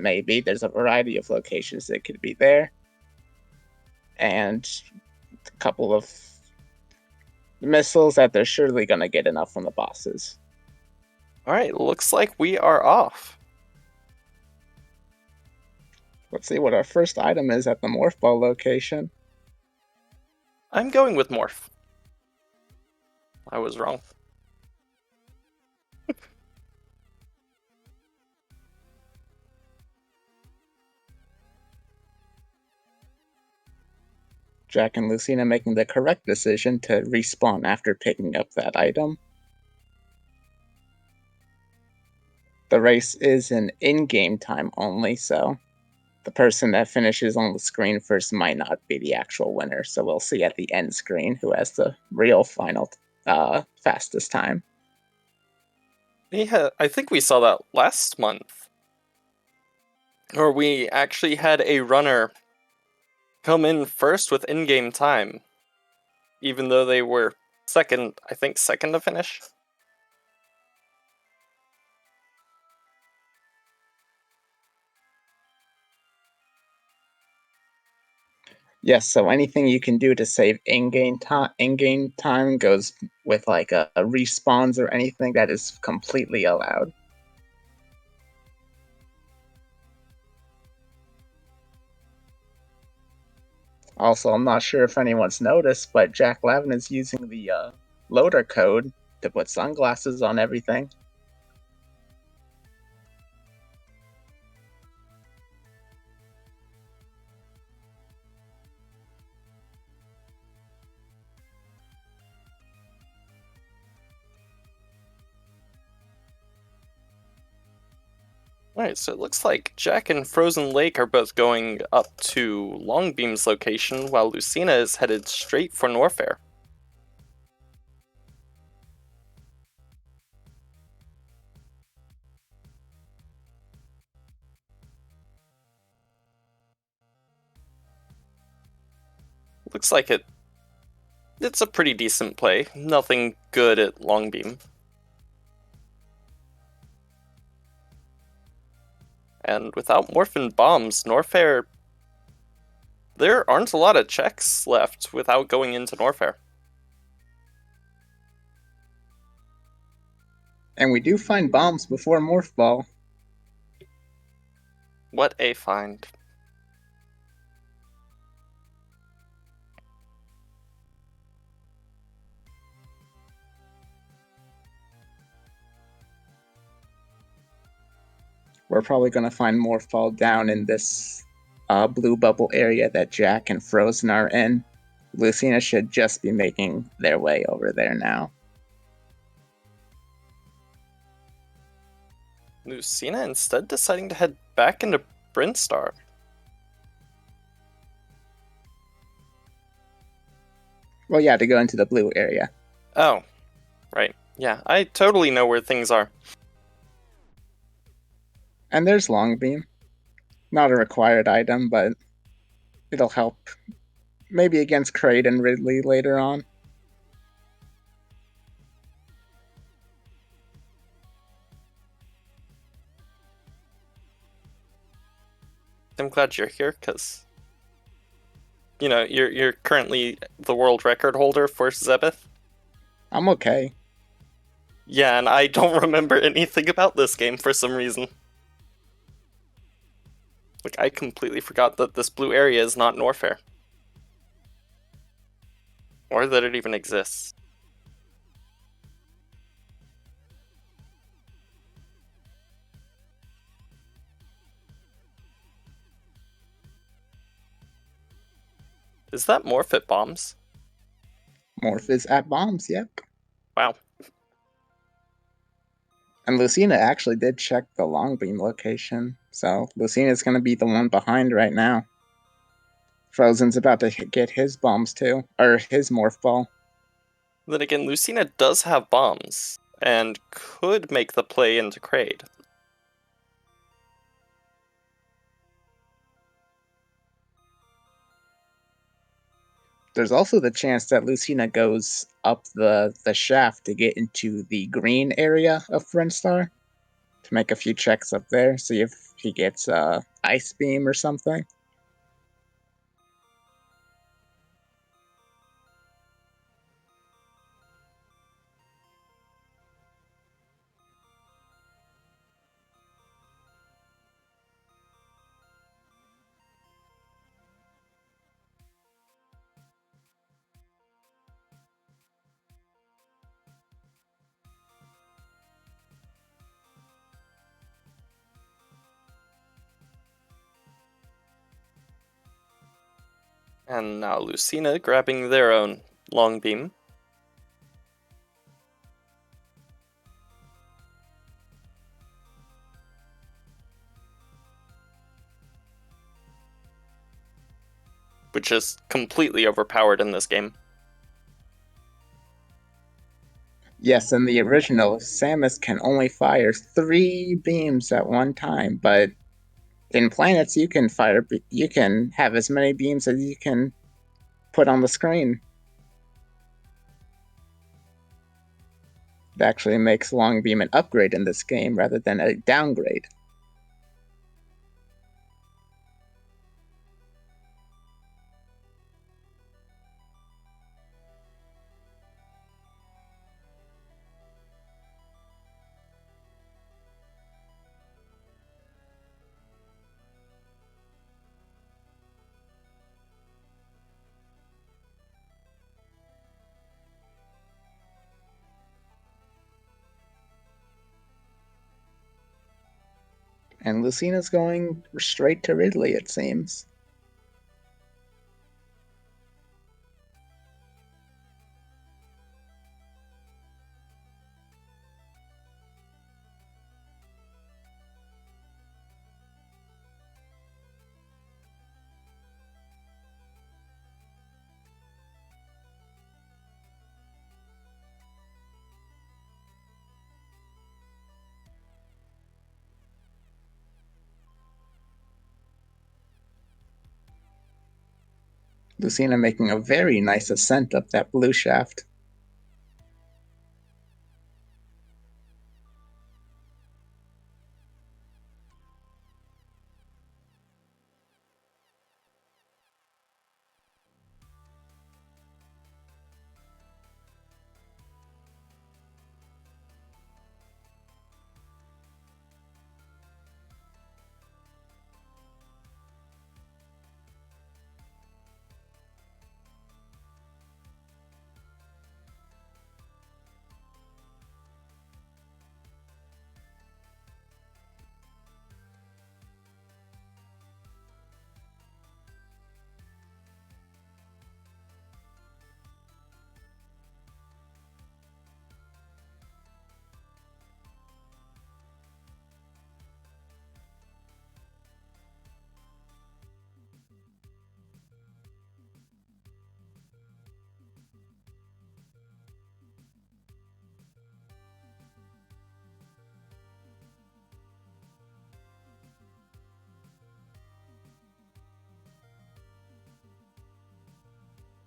may be. There's a variety of locations that could be there. And a couple of missiles that they're surely going to get enough from the bosses. Alright, looks like we are off. Let's see what our first item is at the Morph Ball location. I'm going with Morph. I was wrong. Jack and Lucina making the correct decision to respawn after picking up that item. The race is an in-game time only, so the person that finishes on the screen first might not be the actual winner, so we'll see at the end screen who has the real final fastest time. Yeah, I think we saw that last month. Or we actually had a runner come in first with in-game time, even though they were second to finish. Yes, so anything you can do to save in-game time goes with like a respawns or anything that is completely allowed. Also, I'm not sure if anyone's noticed, but Jack Lavin is using the loader code to put sunglasses on everything. Alright, so it looks like Jack and Frozen Lake are both going up to Longbeam's location, while Lucina is headed straight for Norfair. Looks like it's a pretty decent play. Nothing good at Longbeam. And without Morphin bombs, Norfair... There aren't a lot of checks left without going into Norfair. And we do find bombs before Morph Ball. What a find. We're probably going to find Morph Ball down in this blue bubble area that Jack and Frozen are in. Lucina should just be making their way over there now. Lucina instead deciding to head back into Brinstar. Well, yeah, to go into the blue area. Oh, right. Yeah, I totally know where things are. And there's Longbeam. Not a required item, but it'll help. Maybe against Kraid and Ridley later on. I'm glad you're here, because you know, you're currently the world record holder for Zebeth. I'm okay. Yeah, and I don't remember anything about this game for some reason. Like, I completely forgot that this blue area is not Norfair. Or that it even exists. Is that Morph at bombs? Morph is at bombs, yep. Wow. And Lucina actually did check the Longbeam location, so Lucina's going to be the one behind right now. Frozen's about to get his bombs too, or his Morph Ball. Then again, Lucina does have bombs, and could make the play into Kraid. There's also the chance that Lucina goes up the shaft to get into the green area of Brinstar. to make a few checks up there, see if he gets ice beam or something. And now Lucina grabbing their own long beam. Which is completely overpowered in this game. Yes, in the original, Samus can only fire 3 beams at one time, but in Planets you can have as many beams as you can put on the screen. It actually makes long beam an upgrade in this game rather than a downgrade. And Lucina's going straight to Ridley, it seems. Lucina making a very nice ascent up that blue shaft.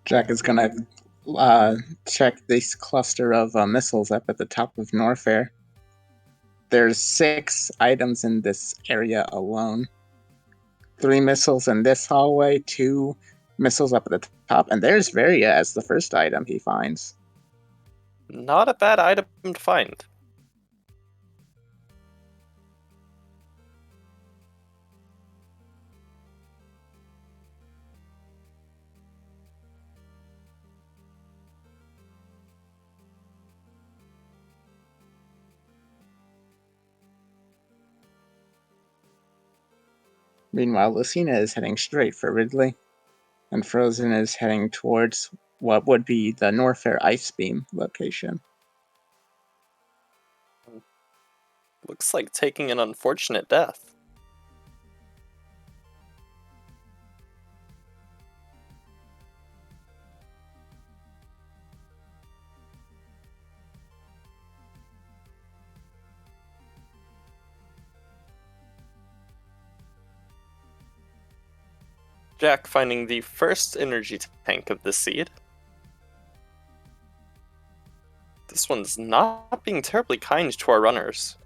Jack is gonna check this cluster of missiles up at the top of Norfair. There's 6 items in this area alone. 3 missiles in this hallway, 2 missiles up at the top, and there's Varia as the first item he finds. Not a bad item to find. Meanwhile, Lucina is heading straight for Ridley, and Frozen is heading towards what would be the Norfair Ice Beam location. Looks like taking an unfortunate death. Jack finding the first energy tank of the seed. This one's not being terribly kind to our runners.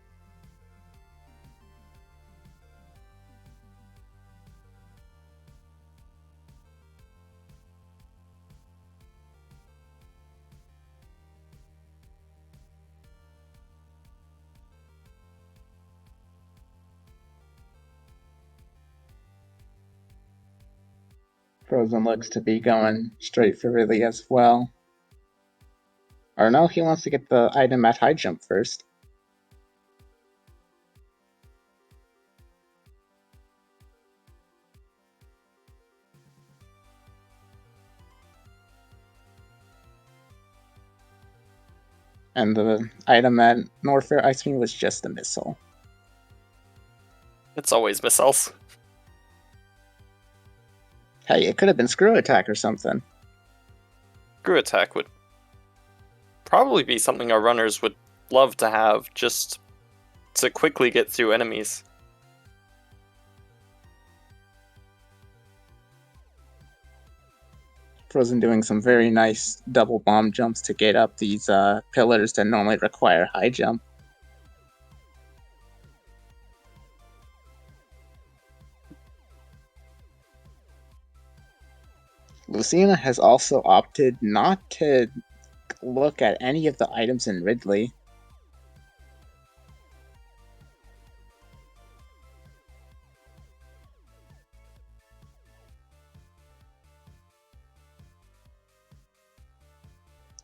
Frozen looks to be going straight for Ridley as well. Or no, he wants to get the item at high jump first. And the item at Norfair Ice Cream was just a missile. It's always missiles. Hey, it could have been Screw Attack or something. Screw Attack would probably be something our runners would love to have, just to quickly get through enemies. Frozen doing some very nice double bomb jumps to get up these pillars that normally require high jump. Lucina has also opted not to look at any of the items in Ridley.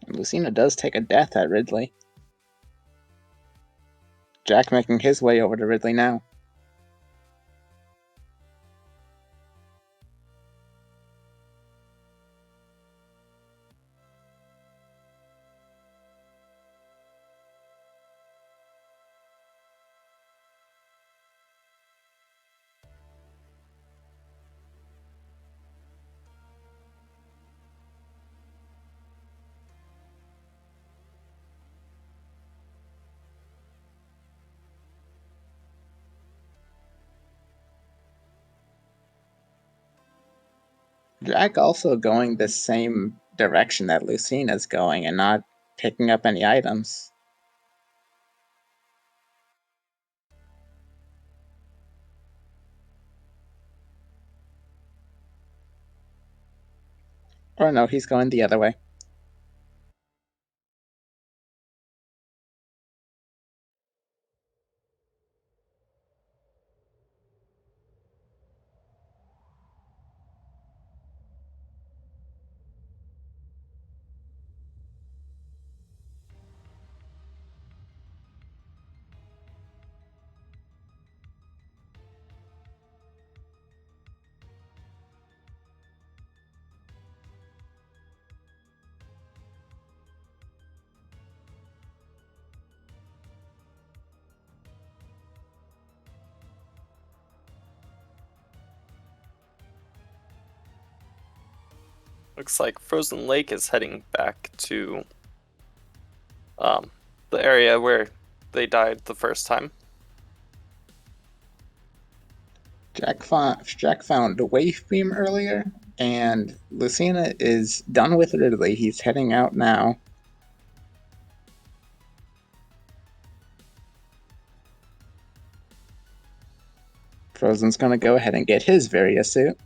And Lucina does take a death at Ridley. Jack making his way over to Ridley now. Jack also going the same direction that Lucina's going and not picking up any items. Or no, he's going the other way. Looks like Frozen Lake is heading back to the area where they died the first time. Jack found a wave beam earlier, and Lucina is done with Ridley. He's heading out now. Frozen's gonna go ahead and get his Varia suit.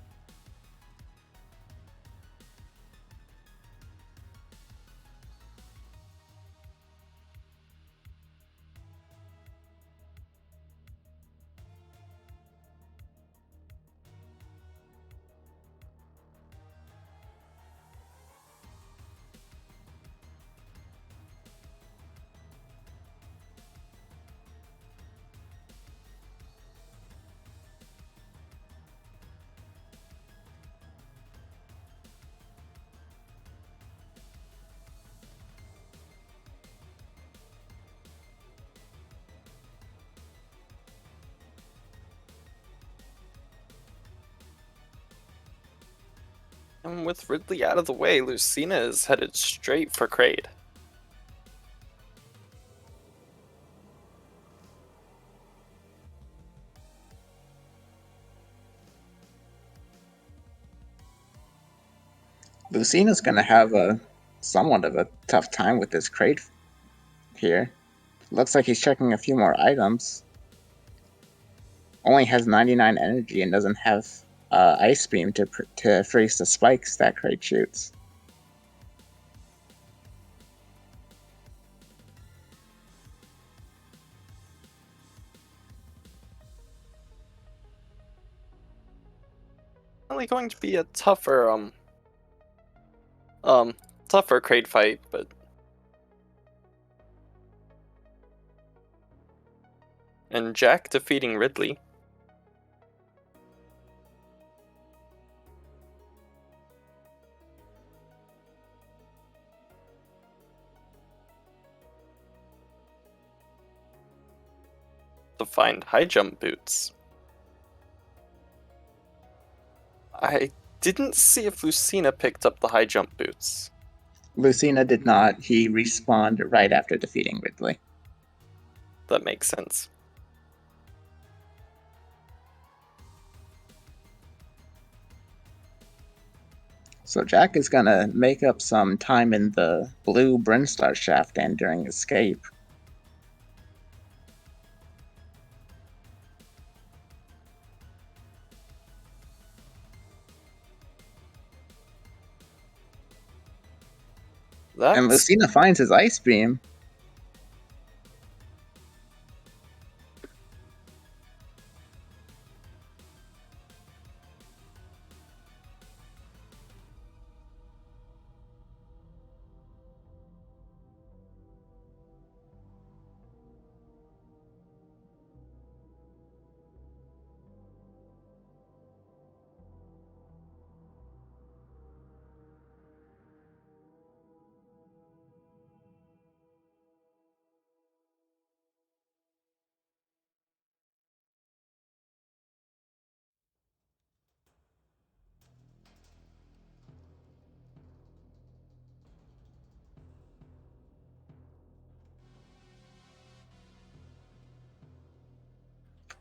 And with Ridley out of the way, Lucina is headed straight for Kraid. Lucina's gonna have a somewhat of a tough time with this crate here. Looks like he's checking a few more items. Only has 99 energy and doesn't have Ice Beam to freeze the spikes that crate shoots. definitely going to be a tougher Kraid fight, but and Jack defeating Ridley. To find high jump boots. I didn't see if Lucina picked up the high jump boots. Lucina did not. He respawned right after defeating Ridley. That makes sense. So Jack is gonna make up some time in the blue Brinstar shaft and during escape. And That's Lucina finds his ice beam.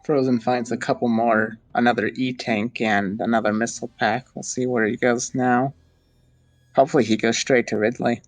Frozen finds a couple more, another E-tank and another missile pack. We'll see where he goes now. Hopefully he goes straight to Ridley.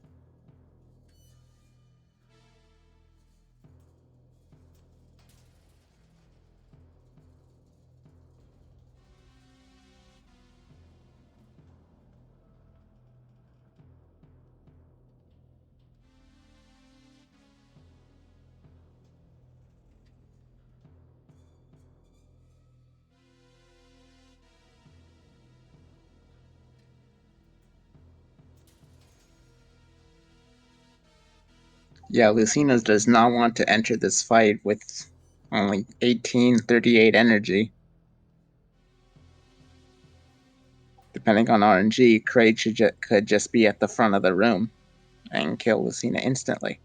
Yeah, Lucina does not want to enter this fight with only 1838 energy. Depending on RNG, Kraid could just be at the front of the room and kill Lucina instantly.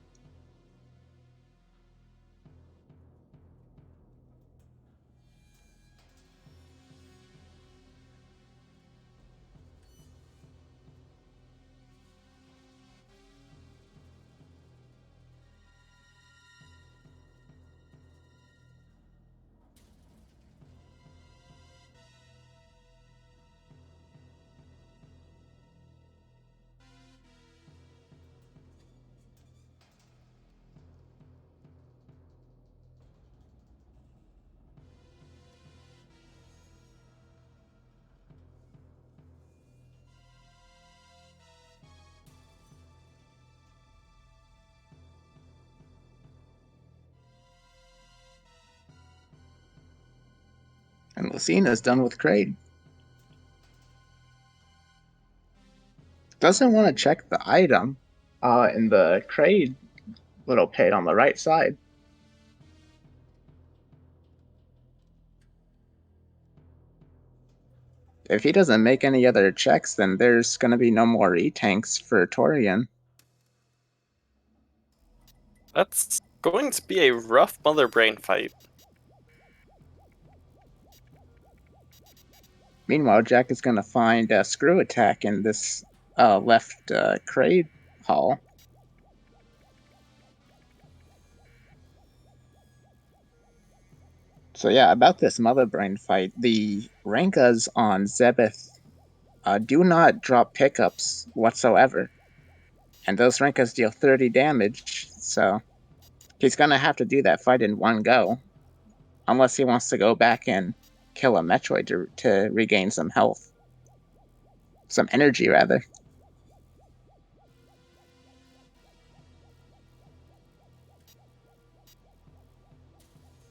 And Lucina's done with Kraid. Doesn't want to check the item in the Kraid little pit on the right side. If he doesn't make any other checks, then there's going to be no more E-tanks for Torian. That's going to be a rough Mother Brain fight. Meanwhile, Jack is going to find a screw attack in this left Kraid hall. So yeah, about this Mother Brain fight, the Rankas on Zebeth do not drop pickups whatsoever. And those Rankas deal 30 damage, so he's going to have to do that fight in one go. Unless he wants to go back and kill a Metroid to regain some health. Some energy, rather.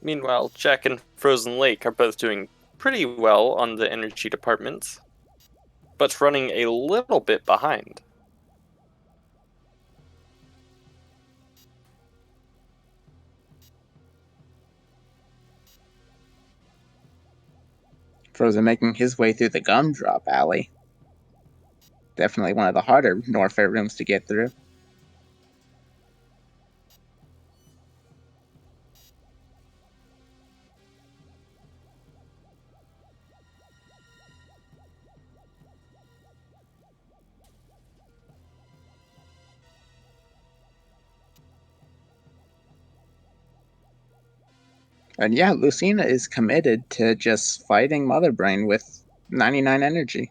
Meanwhile, Jack and Frozen Lake are both doing pretty well on the energy department. but running a little bit behind. Frozen making his way through the gumdrop alley. Definitely one of the harder Norfair rooms to get through. And yeah, Lucina is committed to just fighting Mother Brain with 99 energy.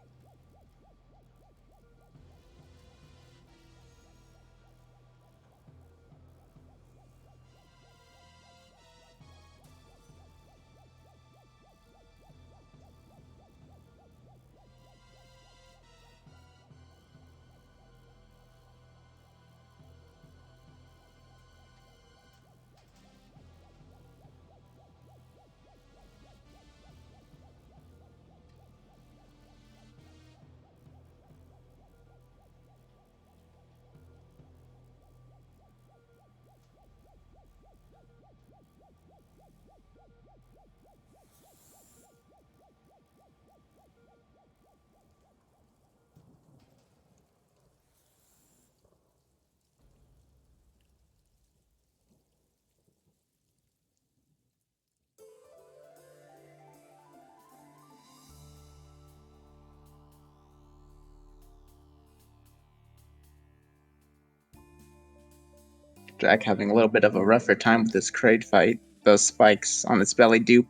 Jack having a little bit of a rougher time with this Kraid fight. Those spikes on its belly do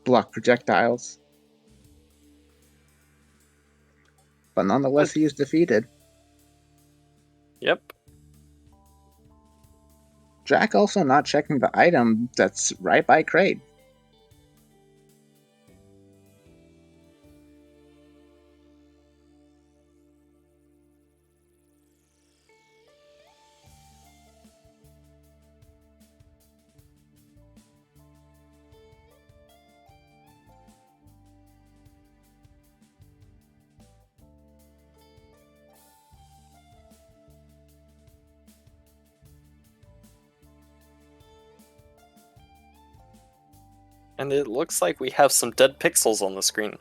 block projectiles. But nonetheless, he is defeated. Yep. Jack also not checking the item that's right by Kraid. And it looks like we have some dead pixels on the screen.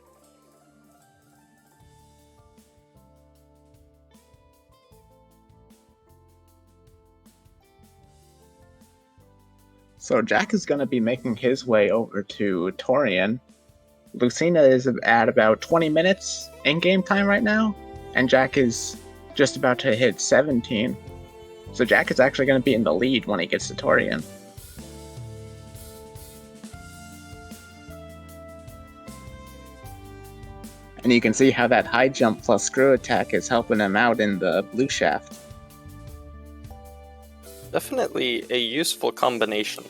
So Jack is going to be making his way over to Torian. Lucina is at about 20 minutes in-game time right now, and Jack is just about to hit 17. So Jack is actually going to be in the lead when he gets to Torian. And you can see how that high jump plus screw attack is helping him out in the blue shaft. Definitely a useful combination.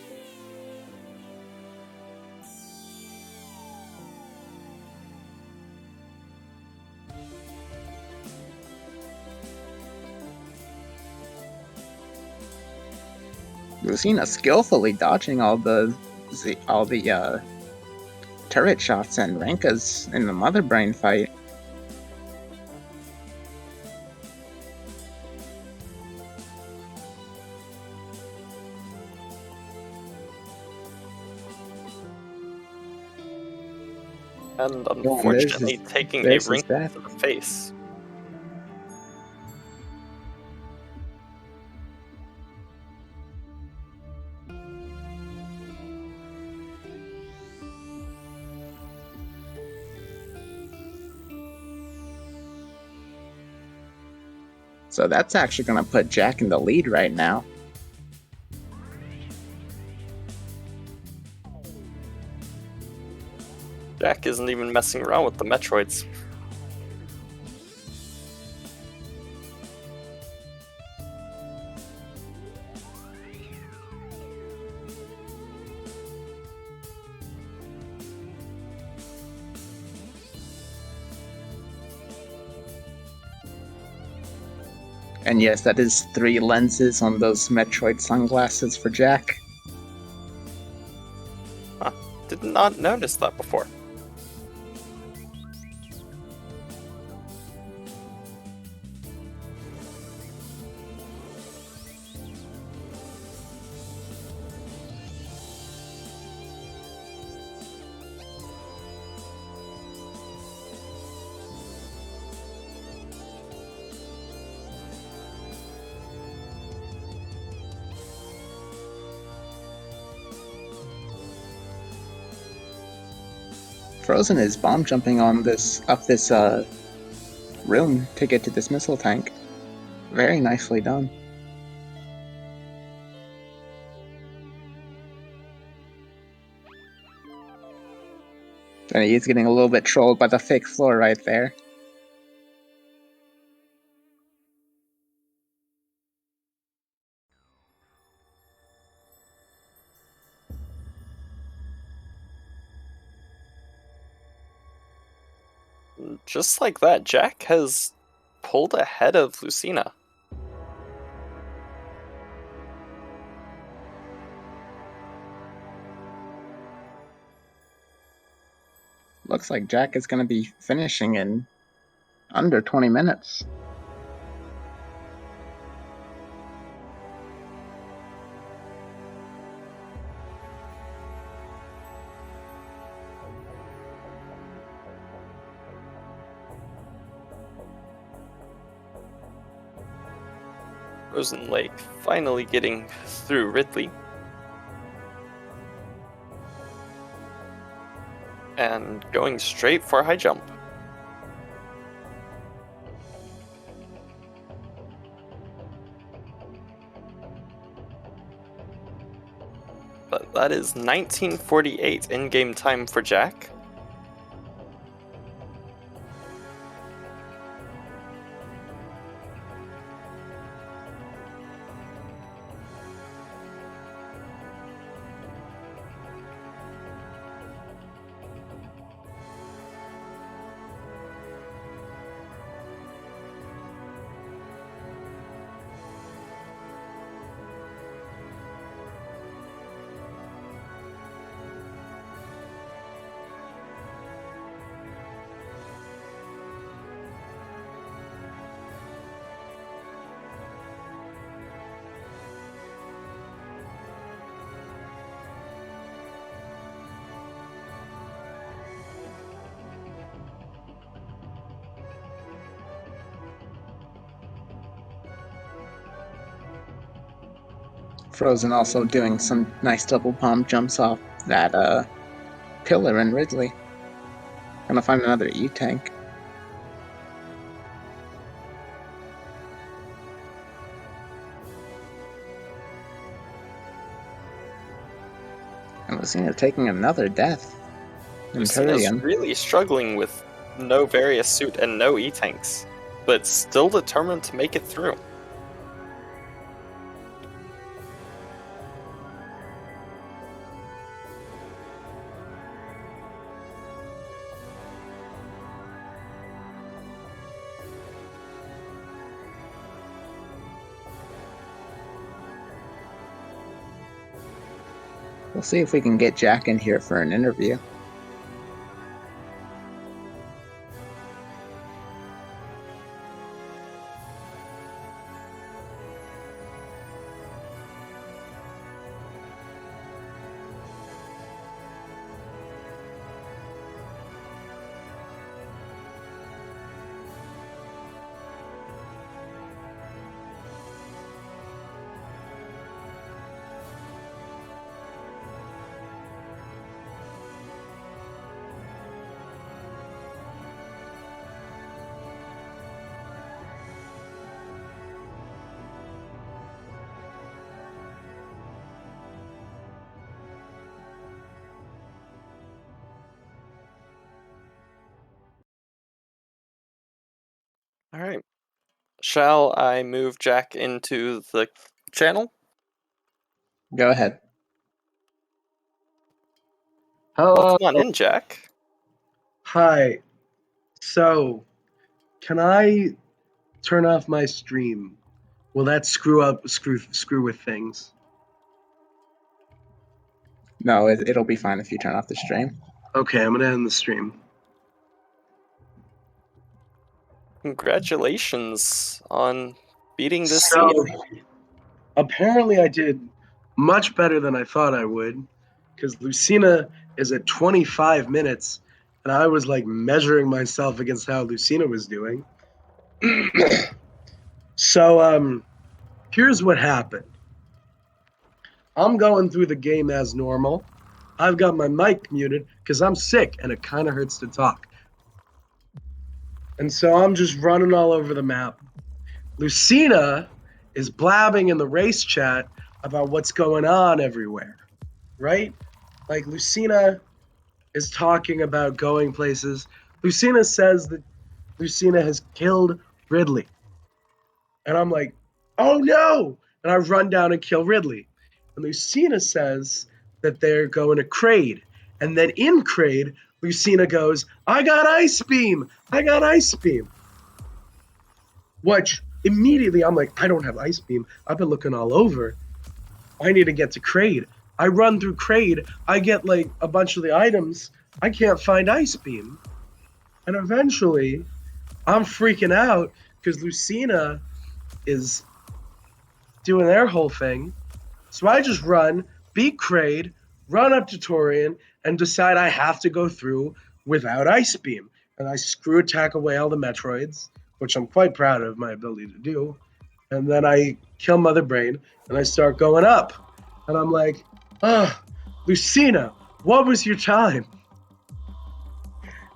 Lucina skillfully dodging all the turret shots and Renkas in the Mother Brain fight. And Yeah, and unfortunately taking a there's his ring death. to the face. So that's actually going to put Jack in the lead right now. Jack isn't even messing around with the Metroids. And yes, that is 3 lenses on those Metroid sunglasses for Jack. Huh. Did not notice that before. Frozen is bomb jumping on this up this room to get to this missile tank. Very nicely done. And he's getting a little bit trolled by the fake floor right there. Just like that, Jack has pulled ahead of Lucina. Looks like Jack is going to be finishing in under 20 minutes. Frozen Lake finally getting through Ridley. And going straight for high jump. But that is 1948 in-game time for Jack. Frozen also doing some nice double bomb jumps off that pillar in Ridley. Gonna find another E-tank. And Lucina taking another death. Lucina's Imperium. really struggling with no various suit and no E-tanks, but still determined to make it through. We'll see if we can get Jack in here for an interview. Alright. Shall I move Jack into the channel? Go ahead. Hello. Welcome on in, Jack. Hi. So, can I turn off my stream? Will that screw with things? No, it'll be fine if you turn off the stream. Okay, I'm gonna end the stream. Congratulations on beating this So, seed. apparently I did much better than I thought I would, because Lucina is at 25 minutes, and I was like measuring myself against how Lucina was doing. So, here's what happened. I'm going through the game as normal. I've got my mic muted because I'm sick and it kind of hurts to talk. And so I'm just running all over the map. Lucina is blabbing in the race chat about what's going on everywhere, right? Like Lucina is talking about going places. Lucina says that Lucina has killed Ridley. And I'm like, oh no! And I run down and kill Ridley. And Lucina says that they're going to Kraid. And then in Kraid, Lucina goes, I got Ice Beam! I got Ice Beam! Which immediately I'm like, I don't have Ice Beam. I've been looking all over. I need to get to Kraid. I run through Kraid. I get like a bunch of the items. I can't find Ice Beam. And eventually, I'm freaking out because Lucina is doing their whole thing. So I just run, beat Kraid, run up to Torian, and decide I have to go through without Ice Beam. And I screw attack away all the Metroids, which I'm quite proud of my ability to do. And then I kill Mother Brain, and I start going up. And I'm like, Lucina, what was your time?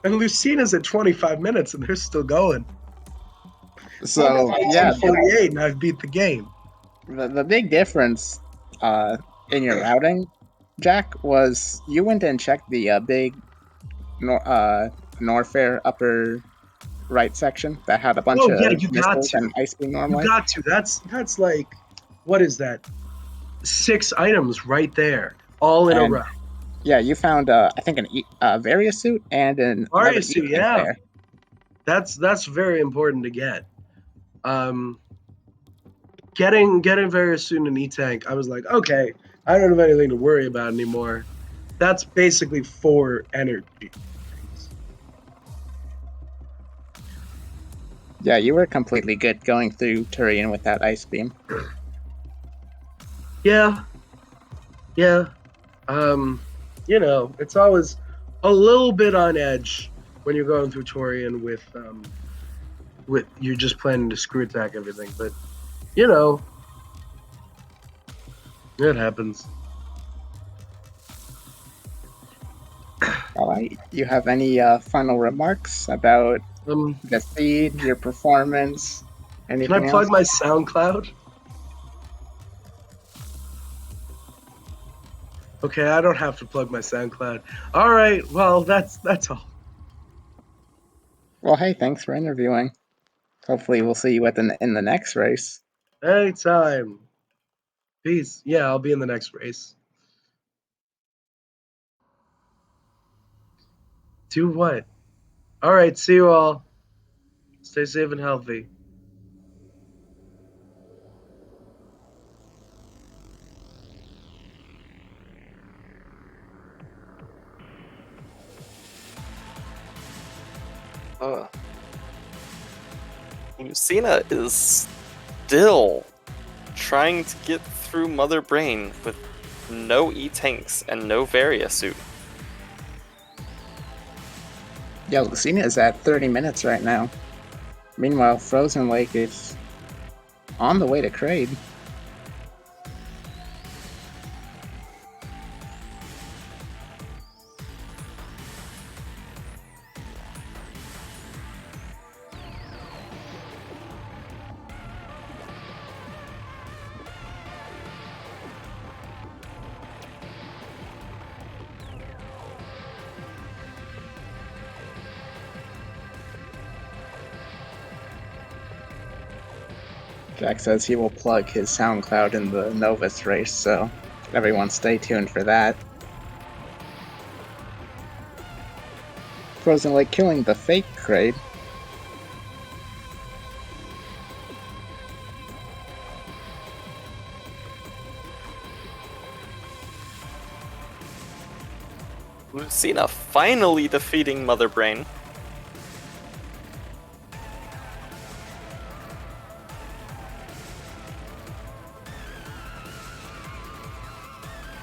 And Lucina's at 25 minutes, and they're still going. So yeah, 1948, and I've beat the game. the big difference in your routing, Jack, was you went and checked the big Norfair upper right section that had a bunch Oh yeah, of you got missiles to. and ice beam You normally. got to. That's like, what is that? 6 items right there, all in a And row. yeah, you found I think an Varia suit and another Varia suit, E-tank yeah. there. That's very important to get. Getting very soon an E-tank, I was like, okay, I don't have anything to worry about anymore. That's basically 4 energy. Yeah, you were completely good going through Turian with that ice beam. Yeah. You know, it's always a little bit on edge when you're going through Torian with you're just planning to screw attack everything, but you know, it happens. All right, you have any final remarks about the seed, your performance, anything Can I plug else? my SoundCloud? Okay, I don't have to plug my SoundCloud. All right, well, that's all. Well, hey, thanks for interviewing. Hopefully, we'll see you in the next race. Anytime. Peace. Yeah, I'll be in the next race. Do what? All right, see you all. Stay safe and healthy. Lucina is still trying to get through Mother Brain with no E-tanks and no Varia suit. Yeah, Lucina is at 30 minutes right now. Meanwhile, Frozen Lake is on the way to Kraid. Jack says he will plug his SoundCloud in the Novus race, so everyone stay tuned for that. Frozen Lake killing the fake Kraid. Lucina finally defeating Mother Brain.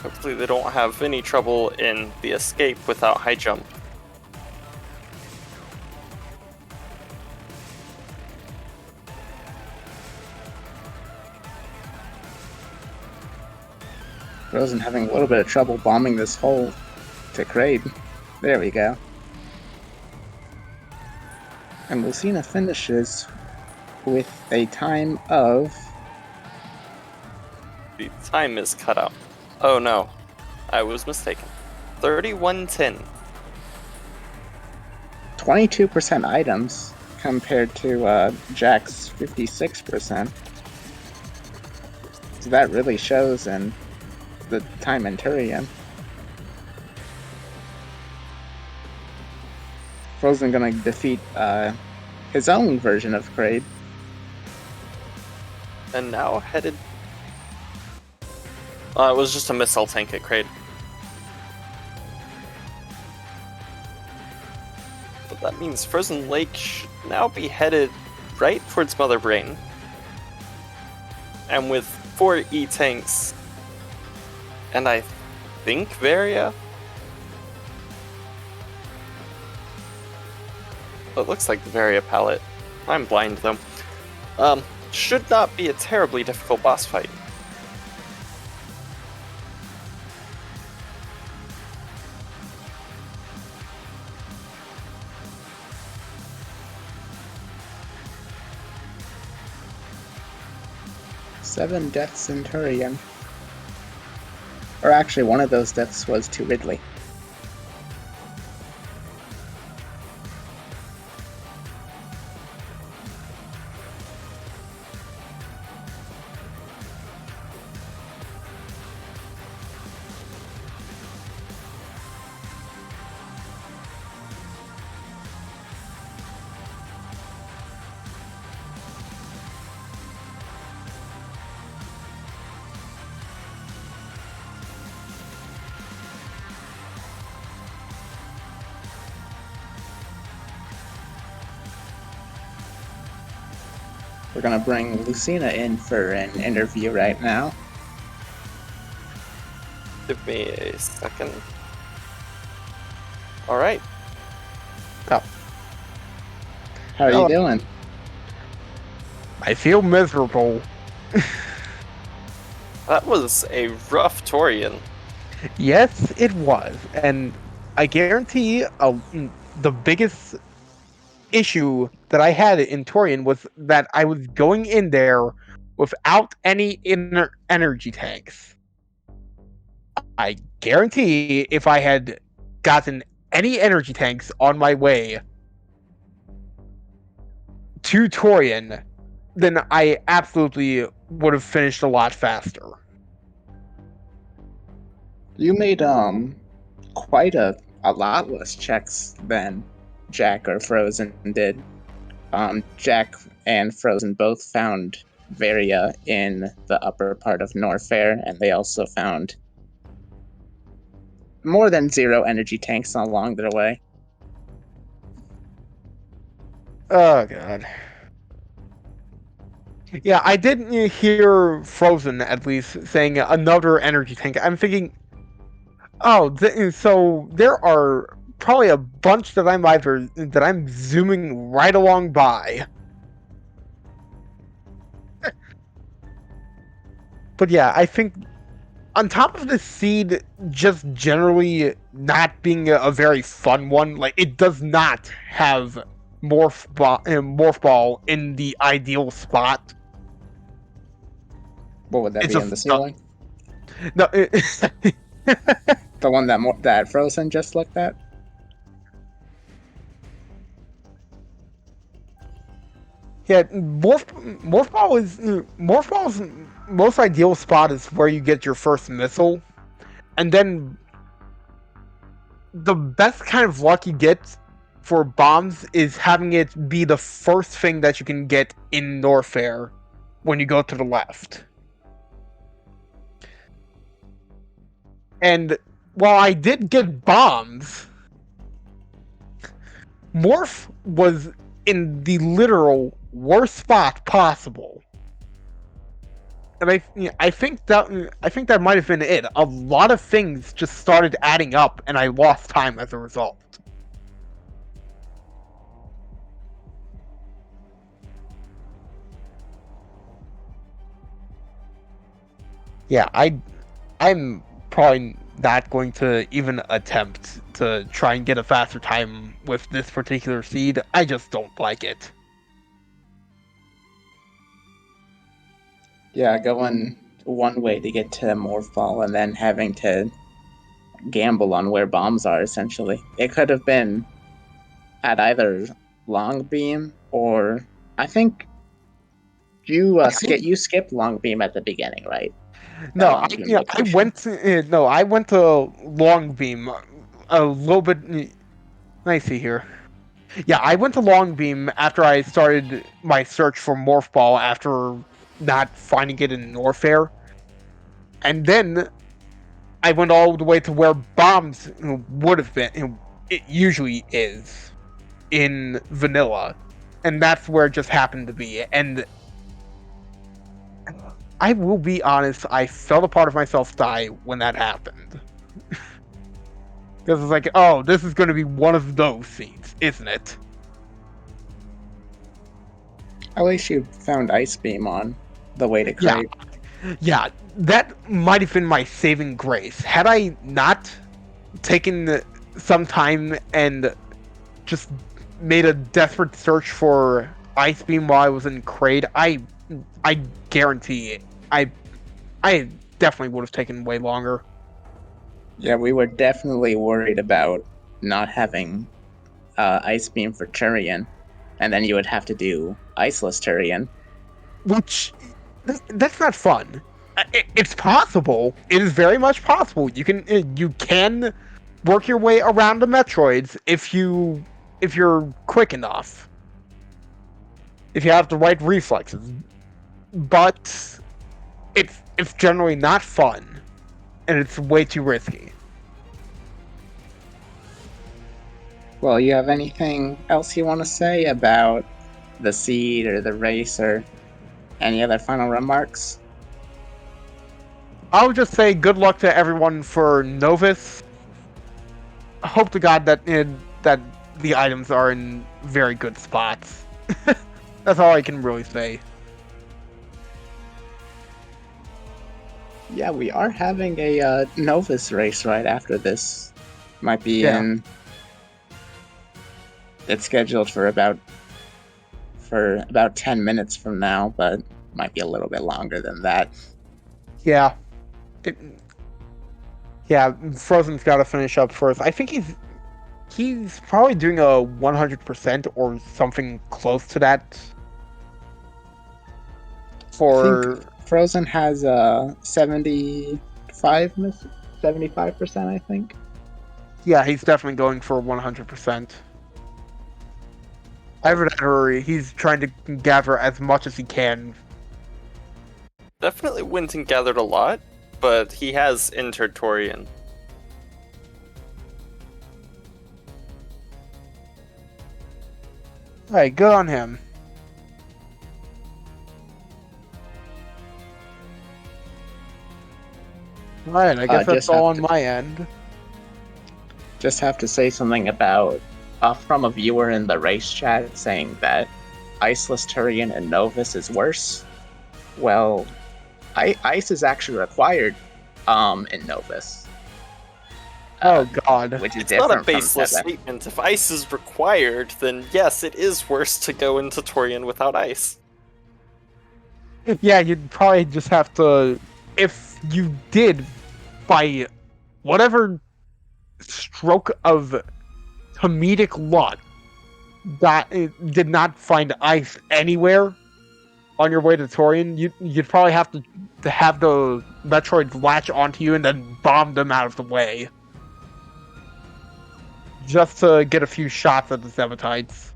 Hopefully they don't have any trouble in the escape without high jump. Frozen having a little bit of trouble bombing this hole. to Kraid. There we go. And Lucina finishes with a time of... The time is cut out. Oh no, I was mistaken. 31:10. 22% items compared to Jack's 56%. So that really shows in the time in Turian. Frozen gonna defeat his own version of Kraid. And now headed... it was just a missile tank at Kraid. But that means Frozen Lake should now be headed right towards Mother Brain. And with 4 E-tanks, and I think Varia? It looks like the Varia palette. I'm blind though. Should not be a terribly difficult boss fight. Seven deaths in Turian. Or actually, one of those deaths was to Ridley. We're gonna bring Lucina in for an interview right now. Give me a second. Alright. Oh. How are you doing? I feel miserable. That was a rough Torian. Yes, it was. And I guarantee the biggest issue that I had in Torian was that I was going in there without any energy tanks. I guarantee if I had gotten any energy tanks on my way to Torian, then I absolutely would have finished a lot faster. You made quite a lot less checks than Jack or Frozen did. Jack and Frozen both found Varia in the upper part of Norfair, and they also found more than 0 energy tanks along their way. Oh god. Yeah, I didn't hear Frozen at least saying another energy tank. I'm thinking, oh, so there are probably a bunch that I'm zooming right along by. But yeah, I think on top of the seed just generally not being a very fun one, like it does not have morph ball in the ideal spot. What would that It's be a in the ceiling? No, The one that Frozen just looked at? yeah, morph ball's most ideal spot is where you get your first missile, and then the best kind of luck you get for bombs is having it be the first thing that you can get in Norfair when you go to the left. And while I did get bombs, Morph was in the literal worst spot possible. And I think that might have been it. A lot of things just started adding up, and I lost time as a result. Yeah, I'm probably not going to even attempt to try and get a faster time with this particular seed. I just don't like it. Yeah, going one way to get to Morph Ball and then having to gamble on where bombs are, essentially. It could have been at either Long Beam or I think you skipped Long Beam at the beginning, right? That No, Long Beam I location. went to I went to Long Beam a little bit. Let me see here. Yeah, I went to Long Beam after I started my search for Morph Ball after not finding it in Norfair, and then I went all the way to where bombs would have been. It usually is in vanilla, and that's where it just happened to be. And I will be honest, I felt a part of myself die when that happened. Because it's like, oh, this is going to be one of those scenes, isn't it? At least you found Ice Beam on the way to Yeah, Crate. yeah, that might have been my saving grace. Had I not taken some time and just made a desperate search for Ice Beam while I was in Kraid, I guarantee I definitely would have taken way longer. Yeah, we were definitely worried about not having Ice Beam for Turian, and then you would have to do Iceless Turian. Which that's not fun. It's possible. It is very much possible. You can work your way around the Metroids if you're quick enough. If you have the right reflexes. But it's generally not fun, and it's way too risky. Well, you have anything else you want to say about the seed or the race or any other final remarks? I would just say good luck to everyone for Novus. Hope to God that that the items are in very good spots. That's all I can really say. Yeah, we are having a Novus race right after this. Might be Yeah. in. It's scheduled for about 10 minutes from now, but might be a little bit longer than that. Yeah. It, yeah, Frozen's got to finish up first. I think he's probably doing a 100% or something close to that. I think For Frozen has a 75%, I think. yeah, he's definitely going for 100%. Either that or he's trying to gather as much as he can. Definitely went and gathered a lot, but he has entered Torian. Alright, good on him. Alright, I guess that's Just all have on to- my end. Just have to say something about from a viewer in the race chat saying that Iceless Turian and Novus is worse. Well, ice is actually required in Novus. Oh god. Which is It's not a different from baseless Zebeth. statement. If ice is required, then yes, it is worse to go into Torian without ice. Yeah, you'd probably just have to, if you did, by whatever stroke of comedic luck, that did not find ice anywhere on your way to Torian, you'd probably have to have the Metroids latch onto you and then bomb them out of the way. Just to get a few shots at the Zebethites.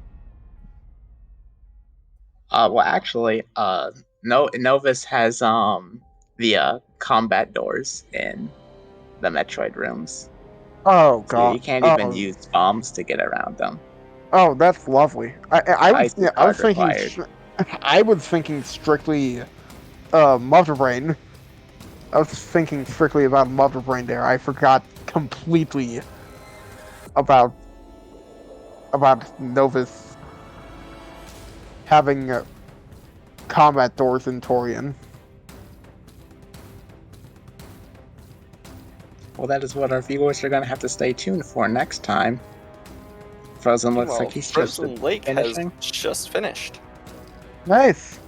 Well, actually, Novus has the combat doors in the Metroid rooms, Oh so god. you can't even Oh, use bombs to get around them. oh, that's lovely. Ice is I was hard thinking required. I was thinking strictly Mother Brain. I was thinking strictly about Mother Brain there. I forgot completely about Novus having combat doors in Torian. Well, that is what our viewers are going to have to stay tuned for next time. Frozen looks Meanwhile, like he's just Frozen Lake finishing. has just finished. Nice.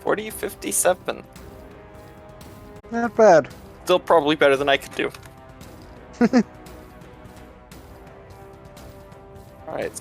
40-57. Not bad. Still probably better than I could do. Alright,